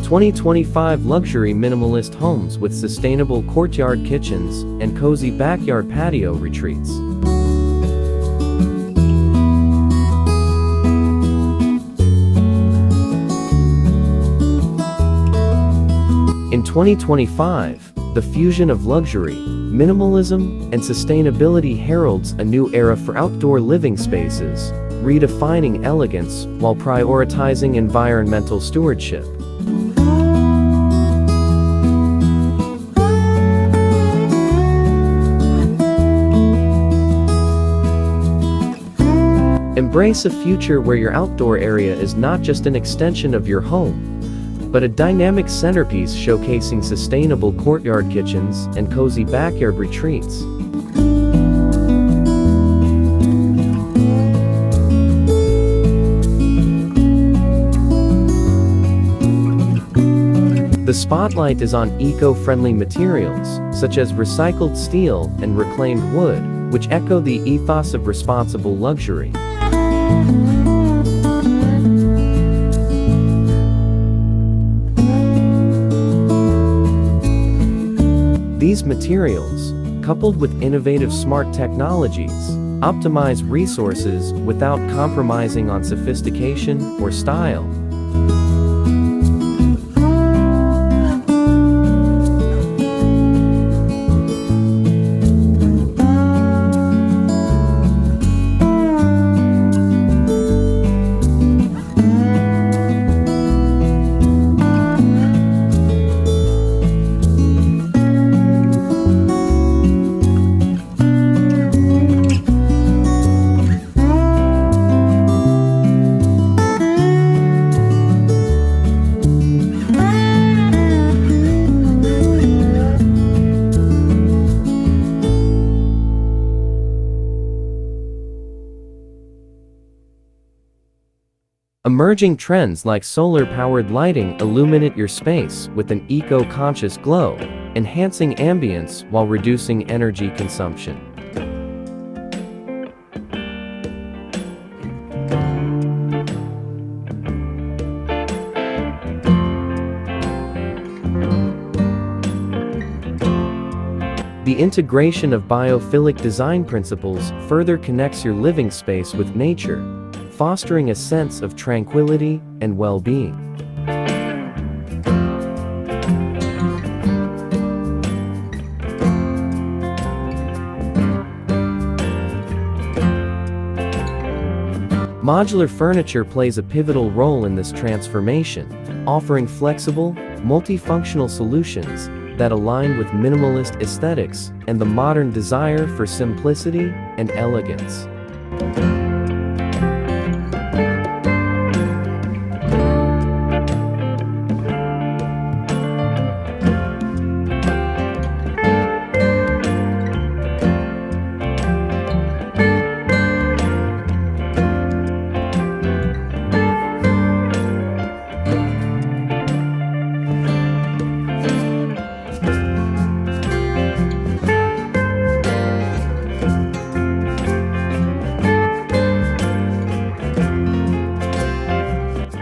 2025 luxury minimalist homes with sustainable courtyard kitchens and cozy backyard patio retreats. In 2025, the fusion of luxury, minimalism, and sustainability heralds a new era for outdoor living spaces, redefining elegance while prioritizing environmental stewardship. Embrace a future where your outdoor area is not just an extension of your home, but a dynamic centerpiece showcasing sustainable courtyard kitchens and cozy backyard retreats. The spotlight is on eco-friendly materials, such as recycled steel and reclaimed wood, which echo the ethos of responsible luxury. These materials, coupled with innovative smart technologies, optimize resources without compromising on sophistication or style. Emerging trends like solar-powered lighting illuminate your space with an eco-conscious glow, enhancing ambience while reducing energy consumption. The integration of biophilic design principles further connects your living space with nature, fostering a sense of tranquility and well-being. Modular furniture plays a pivotal role in this transformation, offering flexible, multifunctional solutions that align with minimalist aesthetics and the modern desire for simplicity and elegance.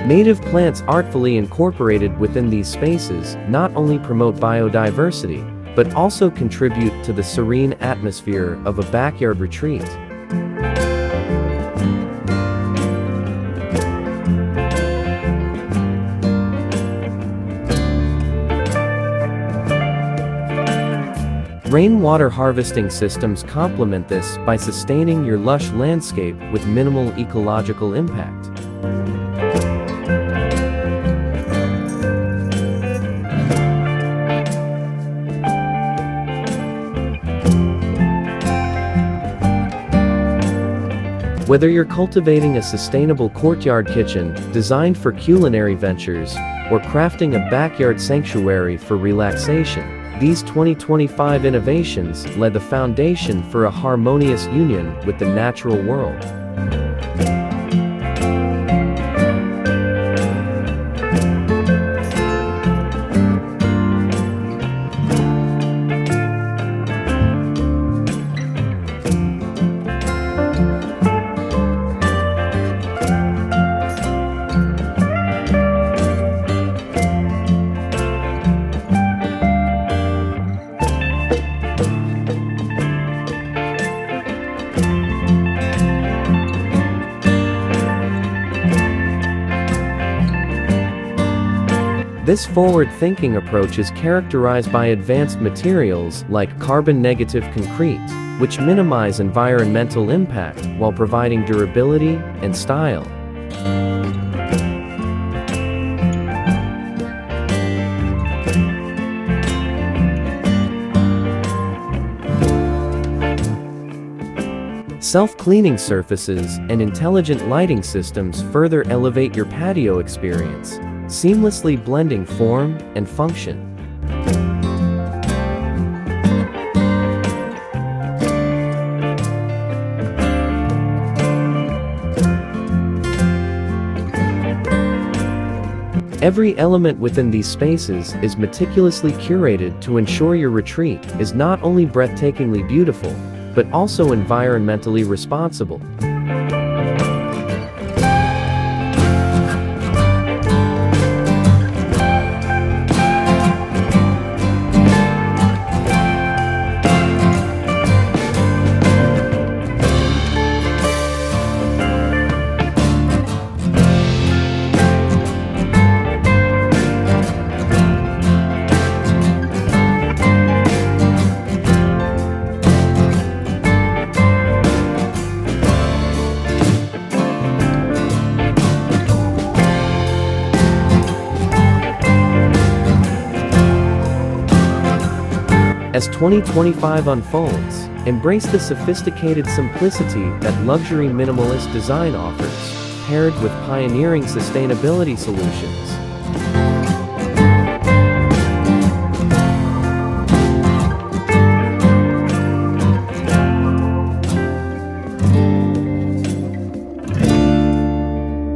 Native plants artfully incorporated within these spaces not only promote biodiversity, but also contribute to the serene atmosphere of a backyard retreat. Rainwater harvesting systems complement this by sustaining your lush landscape with minimal ecological impact. Whether you're cultivating a sustainable courtyard kitchen designed for culinary ventures or crafting a backyard sanctuary for relaxation, these 2025 innovations lay the foundation for a harmonious union with the natural world. This forward-thinking approach is characterized by advanced materials like carbon-negative concrete, which minimize environmental impact while providing durability and style. Self-cleaning surfaces and intelligent lighting systems further elevate your patio experience, seamlessly blending form and function. Every element within these spaces is meticulously curated to ensure your retreat is not only breathtakingly beautiful, but also environmentally responsible. As 2025 unfolds, embrace the sophisticated simplicity that luxury minimalist design offers, paired with pioneering sustainability solutions.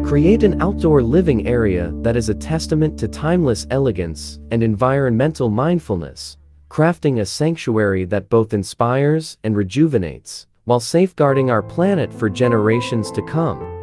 Create an outdoor living area that is a testament to timeless elegance and environmental mindfulness, crafting a sanctuary that both inspires and rejuvenates, while safeguarding our planet for generations to come.